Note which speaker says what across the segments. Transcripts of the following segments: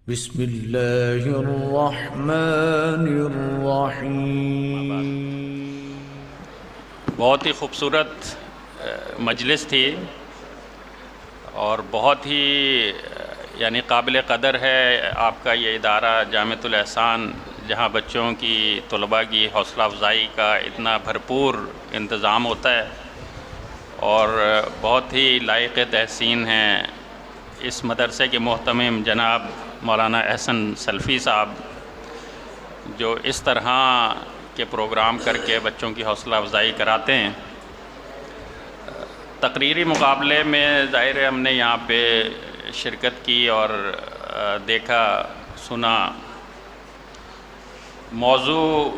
Speaker 1: بسم اللہ الرحمن الرحیم۔
Speaker 2: بہت ہی خوبصورت مجلس تھی اور بہت ہی قابل قدر ہے آپ کا یہ ادارہ جامعۃ الاحسان، جہاں بچوں کی طلباء کی حوصلہ افزائی کا اتنا بھرپور انتظام ہوتا ہے، اور بہت ہی لائق تحسین ہیں اس مدرسے کے محتمم جناب مولانا احسن سلفی صاحب، جو اس طرح کے پروگرام کر کے بچوں کی حوصلہ افزائی کراتے ہیں۔ تقریری مقابلے میں ظاہر ہے ہم نے یہاں پہ شرکت کی اور دیکھا سنا۔ موضوع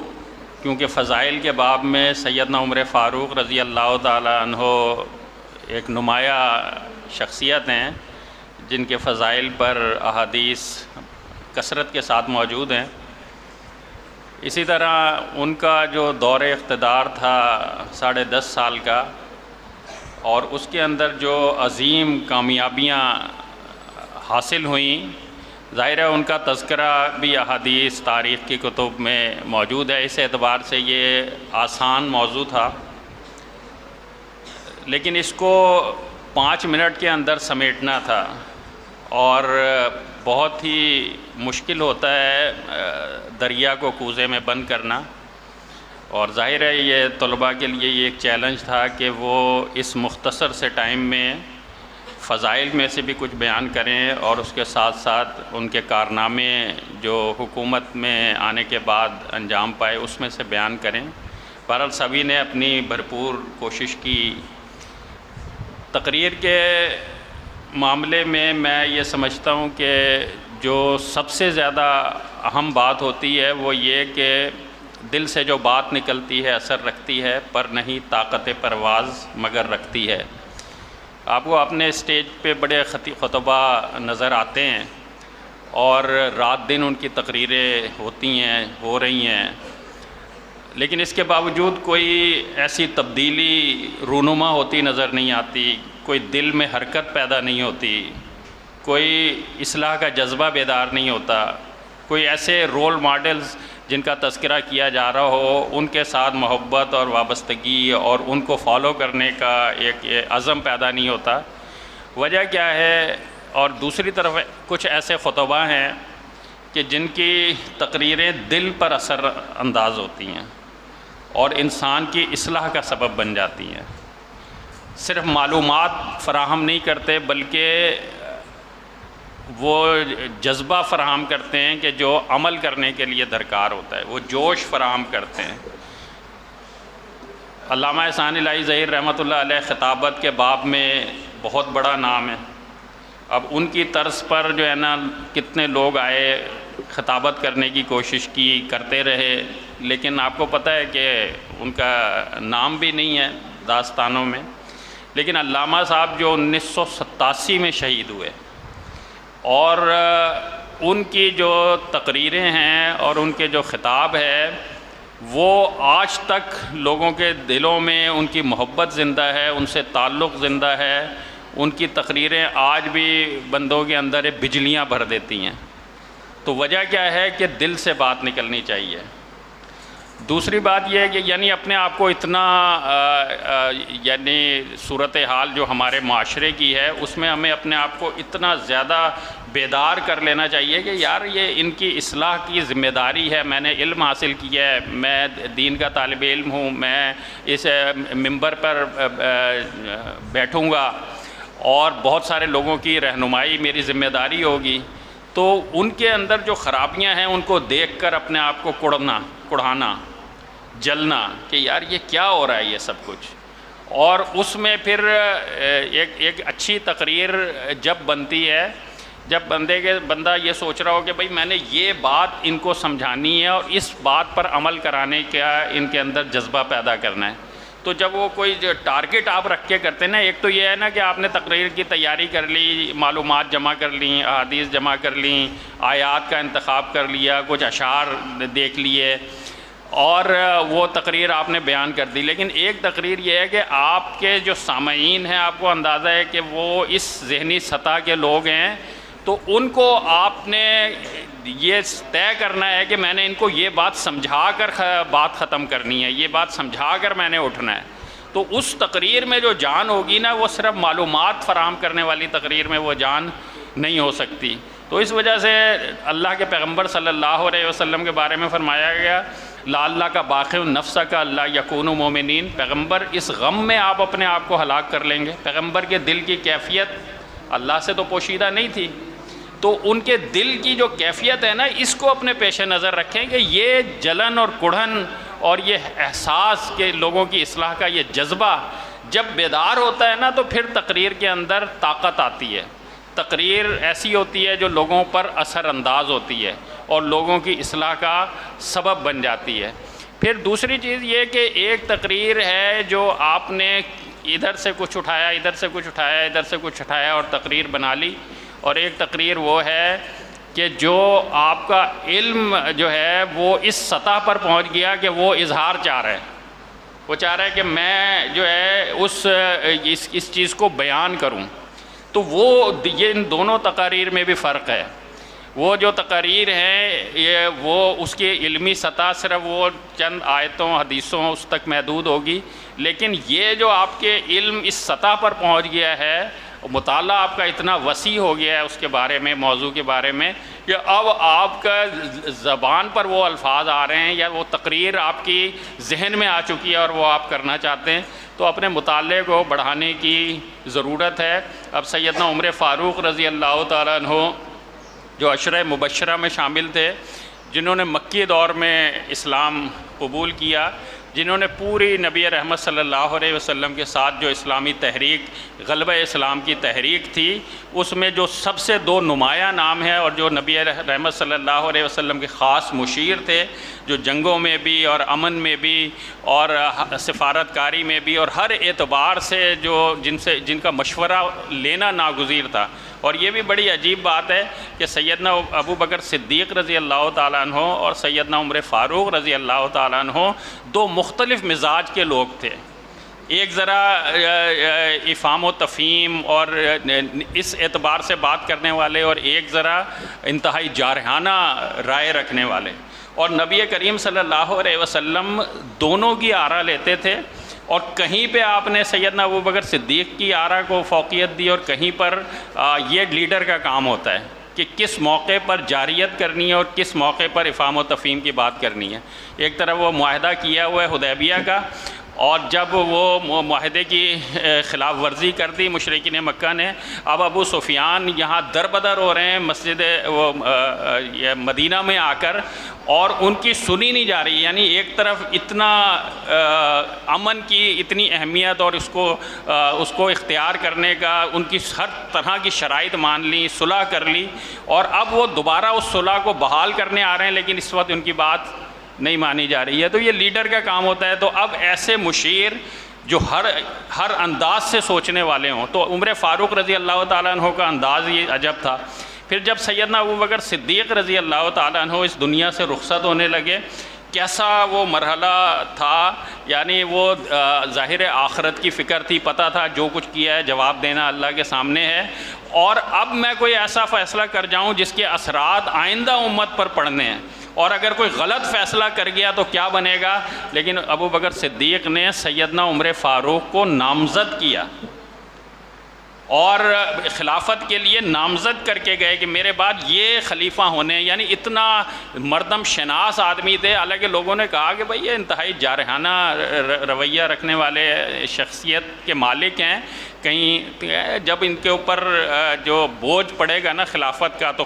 Speaker 2: کیونکہ فضائل کے باب میں سیدنا عمر فاروق رضی اللہ تعالی عنہ ایک نمایاں شخصیت ہیں، جن کے فضائل پر احادیث کثرت کے ساتھ موجود ہیں۔ اسی طرح ان کا جو دور اقتدار تھا 10.5 سال کا، اور اس کے اندر جو عظیم کامیابیاں حاصل ہوئیں، ظاہر ہے ان کا تذکرہ بھی احادیث تاریخ کی کتب میں موجود ہے۔ اس اعتبار سے یہ آسان موضوع تھا، لیکن اس کو 5 منٹ کے اندر سمیٹنا تھا، اور بہت ہی مشکل ہوتا ہے دریا کو کوزے میں بند کرنا، اور ظاہر ہے یہ طلباء کے لیے یہ ایک چیلنج تھا کہ وہ اس مختصر سے ٹائم میں فضائل میں سے بھی کچھ بیان کریں، اور اس کے ساتھ ساتھ ان کے کارنامے جو حکومت میں آنے کے بعد انجام پائے اس میں سے بیان کریں۔ بہرحال سبھی نے اپنی بھرپور کوشش کی۔ تقریر کے معاملے میں میں یہ سمجھتا ہوں کہ جو سب سے زیادہ اہم بات ہوتی ہے وہ یہ کہ دل سے جو بات نکلتی ہے اثر رکھتی ہے، پر نہیں طاقت پرواز مگر رکھتی ہے۔ آپ کو اپنے اسٹیج پہ بڑے خطبہ نظر آتے ہیں، اور رات دن ان کی تقریریں ہوتی ہیں، ہو رہی ہیں، لیکن اس کے باوجود کوئی ایسی تبدیلی رونما ہوتی نظر نہیں آتی، کوئی دل میں حرکت پیدا نہیں ہوتی، کوئی اصلاح کا جذبہ بیدار نہیں ہوتا، کوئی ایسے رول ماڈلز جن کا تذکرہ کیا جا رہا ہو ان کے ساتھ محبت اور وابستگی اور ان کو فالو کرنے کا ایک عزم پیدا نہیں ہوتا۔ وجہ کیا ہے؟ اور دوسری طرف کچھ ایسے خطبہ ہیں کہ جن کی تقریریں دل پر اثر انداز ہوتی ہیں اور انسان کی اصلاح کا سبب بن جاتی ہیں، صرف معلومات فراہم نہیں کرتے بلکہ وہ جذبہ فراہم کرتے ہیں کہ جو عمل کرنے کے لیے درکار ہوتا ہے، وہ جوش فراہم کرتے ہیں۔ علامہ احسان الہی ظہیر رحمۃ اللہ علیہ خطابت کے باب میں بہت بڑا نام ہے۔ اب ان کی طرز پر جو ہے نا کتنے لوگ آئے، خطابت کرنے کی کوشش کی، کرتے رہے، لیکن آپ کو پتہ ہے کہ ان کا نام بھی نہیں ہے داستانوں میں۔ لیکن علامہ صاحب جو 1987 میں شہید ہوئے، اور ان کی جو تقریریں ہیں اور ان کے جو خطاب ہے وہ آج تک لوگوں کے دلوں میں ان کی محبت زندہ ہے، ان سے تعلق زندہ ہے۔ ان کی تقریریں آج بھی بندوں کے اندر بجلیاں بھر دیتی ہیں۔ تو وجہ کیا ہے کہ دل سے بات نکلنی چاہیے۔ دوسری بات یہ ہے کہ اپنے آپ کو اتنا صورتحال جو ہمارے معاشرے کی ہے اس میں ہمیں اپنے آپ کو اتنا زیادہ بیدار کر لینا چاہیے کہ یہ ان کی اصلاح کی ذمہ داری ہے۔ میں نے علم حاصل کیا ہے، میں دین کا طالب علم ہوں، میں اس ممبر پر بیٹھوں گا اور بہت سارے لوگوں کی رہنمائی میری ذمہ داری ہوگی، تو ان کے اندر جو خرابیاں ہیں ان کو دیکھ کر اپنے آپ کو کڑھانا، جلنا کہ یہ کیا ہو رہا ہے یہ سب کچھ۔ اور اس میں پھر ایک اچھی تقریر جب بنتی ہے جب بندہ یہ سوچ رہا ہو کہ بھئی میں نے یہ بات ان کو سمجھانی ہے اور اس بات پر عمل کرانے کا ان کے اندر جذبہ پیدا کرنا ہے۔ تو جب وہ کوئی جو ٹارگٹ آپ رکھ کے کرتے ہیں نا، ایک تو یہ ہے نا کہ آپ نے تقریر کی تیاری کر لی، معلومات جمع کر لیں، احادیث جمع کر لیں، آیات کا انتخاب کر لیا، کچھ اشعار دیکھ لیے، اور وہ تقریر آپ نے بیان کر دی۔ لیکن ایک تقریر یہ ہے کہ آپ کے جو سامعین ہیں آپ کو اندازہ ہے کہ وہ اس ذہنی سطح کے لوگ ہیں، تو ان کو آپ نے یہ طے کرنا ہے کہ میں نے ان کو یہ بات سمجھا کر بات ختم کرنی ہے، یہ بات سمجھا کر میں نے اٹھنا ہے۔ تو اس تقریر میں جو جان ہوگی نا، وہ صرف معلومات فراہم کرنے والی تقریر میں وہ جان نہیں ہو سکتی۔ تو اس وجہ سے اللہ کے پیغمبر صلی اللہ علیہ وسلم کے بارے میں فرمایا گیا لعلہ کا باقی النفس کا اللہ یکون مومنین، پیغمبر اس غم میں آپ اپنے آپ کو ہلاک کر لیں گے۔ پیغمبر کے دل کی کیفیت اللہ سے تو پوشیدہ نہیں تھی، تو ان کے دل کی جو کیفیت ہے نا، اس کو اپنے پیش نظر رکھیں کہ یہ جلن اور کڑھن اور یہ احساس کہ لوگوں کی اصلاح کا یہ جذبہ جب بیدار ہوتا ہے نا، تو پھر تقریر کے اندر طاقت آتی ہے۔ تقریر ایسی ہوتی ہے جو لوگوں پر اثر انداز ہوتی ہے اور لوگوں کی اصلاح کا سبب بن جاتی ہے۔ پھر دوسری چیز یہ کہ ایک تقریر ہے جو آپ نے ادھر سے کچھ اٹھایا، ادھر سے کچھ اٹھایا، ادھر سے کچھ اٹھایا اور تقریر بنا لی، اور ایک تقریر وہ ہے کہ جو آپ کا علم جو ہے وہ اس سطح پر پہنچ گیا کہ وہ اظہار چاہ رہا ہے، وہ چاہ رہا ہے کہ میں جو ہے اس چیز کو بیان کروں۔ تو وہ یہ ان دونوں تقاریر میں بھی فرق ہے۔ وہ جو تقاریر ہیں وہ اس کی علمی سطح صرف وہ چند آیتوں حدیثوں اس تک محدود ہوگی، لیکن یہ جو آپ کے علم اس سطح پر پہنچ گیا ہے، مطالعہ آپ کا اتنا وسیع ہو گیا ہے اس کے بارے میں، موضوع کے بارے میں، کہ اب آپ کا زبان پر وہ الفاظ آ رہے ہیں یا وہ تقریر آپ کی ذہن میں آ چکی ہے اور وہ آپ کرنا چاہتے ہیں، تو اپنے مطالعے کو بڑھانے کی ضرورت ہے۔ اب سیدنا عمر فاروق رضی اللہ تعالیٰ عنہ جو عشرہ مبشرہ میں شامل تھے، جنہوں نے مکی دور میں اسلام قبول کیا، جنہوں نے پوری نبی رحمت صلی اللہ علیہ وسلم کے ساتھ جو اسلامی تحریک غلبہ اسلام کی تحریک تھی، اس میں جو سب سے دو نمایاں نام ہیں اور جو نبی رحمت صلی اللہ علیہ وسلم کے خاص مشیر تھے، جو جنگوں میں بھی اور امن میں بھی اور سفارت کاری میں بھی اور ہر اعتبار سے جن کا مشورہ لینا ناگزیر تھا۔ اور یہ بھی بڑی عجیب بات ہے کہ سیدنا ابو بکر صدیق رضی اللہ تعالیٰ عنہ اور سیدنا عمر فاروق رضی اللہ تعالیٰ عنہ دو مختلف مزاج کے لوگ تھے۔ ایک ذرا افہام و تفہیم اور اس اعتبار سے بات کرنے والے، اور ایک ذرا انتہائی جارحانہ رائے رکھنے والے، اور نبی کریم صلی اللہ علیہ وسلم دونوں کی آرا لیتے تھے، اور کہیں پہ آپ نے سیدنا ابو بکر صدیق کی آرا کو فوقیت دی اور کہیں پر یہ لیڈر کا کام ہوتا ہے کہ کس موقع پر جاریت کرنی ہے اور کس موقع پر افہام و تفہیم کی بات کرنی ہے۔ ایک طرف وہ معاہدہ کیا ہوا ہے حدیبیہ کا، اور جب وہ معاہدے کی خلاف ورزی کر دی مشرکین مکہ نے، اب ابو سفیان یہاں در بدر ہو رہے ہیں مسجد مدینہ میں آ کر، اور ان کی سنی نہیں جا رہی۔ یعنی ایک طرف اتنا امن کی اتنی اہمیت اور اس کو اختیار کرنے کا ان کی ہر طرح کی شرائط مان لی، صلح کر لی، اور اب وہ دوبارہ اس صلح کو بحال کرنے آ رہے ہیں، لیکن اس وقت ان کی بات نہیں مانی جا رہی ہے۔ تو یہ لیڈر کا کام ہوتا ہے۔ تو اب ایسے مشیر جو ہر انداز سے سوچنے والے ہوں، تو عمر فاروق رضی اللہ تعالیٰ عنہ کا انداز یہ عجب تھا۔ پھر جب سیدنا ابو بکر صدیق رضی اللہ تعالیٰ عنہ اس دنیا سے رخصت ہونے لگے، کیسا وہ مرحلہ تھا، یعنی وہ ظاہر آخرت کی فکر تھی، پتہ تھا جو کچھ کیا ہے جواب دینا اللہ کے سامنے ہے، اور اب میں کوئی ایسا فیصلہ کر جاؤں جس کے اثرات آئندہ امت پر پڑنے ہیں، اور اگر کوئی غلط فیصلہ کر گیا تو کیا بنے گا۔ لیکن ابو بکر صدیق نے سیدنا عمر فاروق کو نامزد کیا اور خلافت کے لیے نامزد کر کے گئے کہ میرے بعد یہ خلیفہ ہونے، یعنی اتنا مردم شناس آدمی تھے۔ حالانکہ لوگوں نے کہا کہ بھئی یہ انتہائی جارحانہ رویہ رکھنے والے شخصیت کے مالک ہیں، کہیں جب ان کے اوپر جو بوجھ پڑے گا نا خلافت کا تو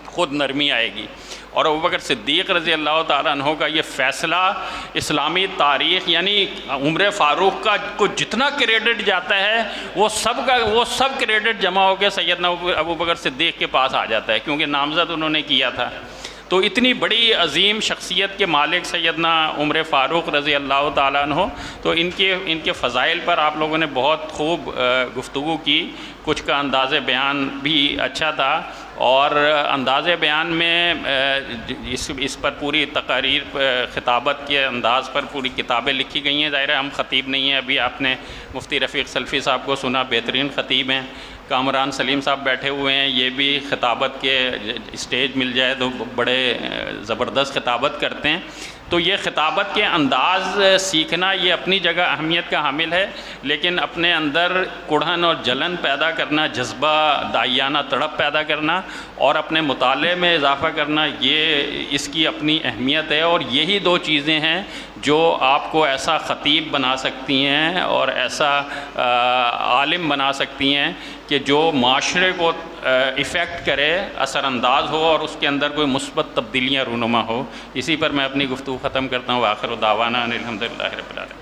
Speaker 2: خود نرمی آئے گی۔ اور ابوبکر صدیق رضی اللہ تعالیٰ عنہ کا یہ فیصلہ اسلامی تاریخ، یعنی عمر فاروق کا کو جتنا کریڈٹ جاتا ہے وہ سب کریڈٹ جمع ہو کے سیدنا ابوبکر صدیق کے پاس آ جاتا ہے، کیونکہ نامزد انہوں نے کیا تھا۔ تو اتنی بڑی عظیم شخصیت کے مالک سیدنا عمر فاروق رضی اللہ تعالیٰ عنہ، تو ان کے فضائل پر آپ لوگوں نے بہت خوب گفتگو کی، کچھ کا انداز بیان بھی اچھا تھا، اور انداز بیان میں اس پر پوری تقاریر خطابت کے انداز پر پوری کتابیں لکھی گئی ہیں۔ ظاہر ہے ہم خطیب نہیں ہیں، ابھی آپ نے مفتی رفیق سلفی صاحب کو سنا، بہترین خطیب ہیں، کامران سلیم صاحب بیٹھے ہوئے ہیں، یہ بھی خطابت کے اسٹیج مل جائے تو بڑے زبردست خطابت کرتے ہیں. تو یہ خطابت کے انداز سیکھنا یہ اپنی جگہ اہمیت کا حامل ہے، لیکن اپنے اندر کڑھن اور جلن پیدا کرنا، جذبہ داعیانہ تڑپ پیدا کرنا اور اپنے مطالعے میں اضافہ کرنا، یہ اس کی اپنی اہمیت ہے. اور یہی دو چیزیں ہیں جو آپ کو ایسا خطیب بنا سکتی ہیں اور ایسا عالم بنا سکتی ہیں کہ جو معاشرے کو ایفیکٹ کرے، اثر انداز ہو اور اس کے اندر کوئی مثبت تبدیلیاں رونما ہو. اسی پر میں اپنی گفتگو ختم کرتا ہوں. وآخر دعوانا ان الحمد للہ رب العالمین.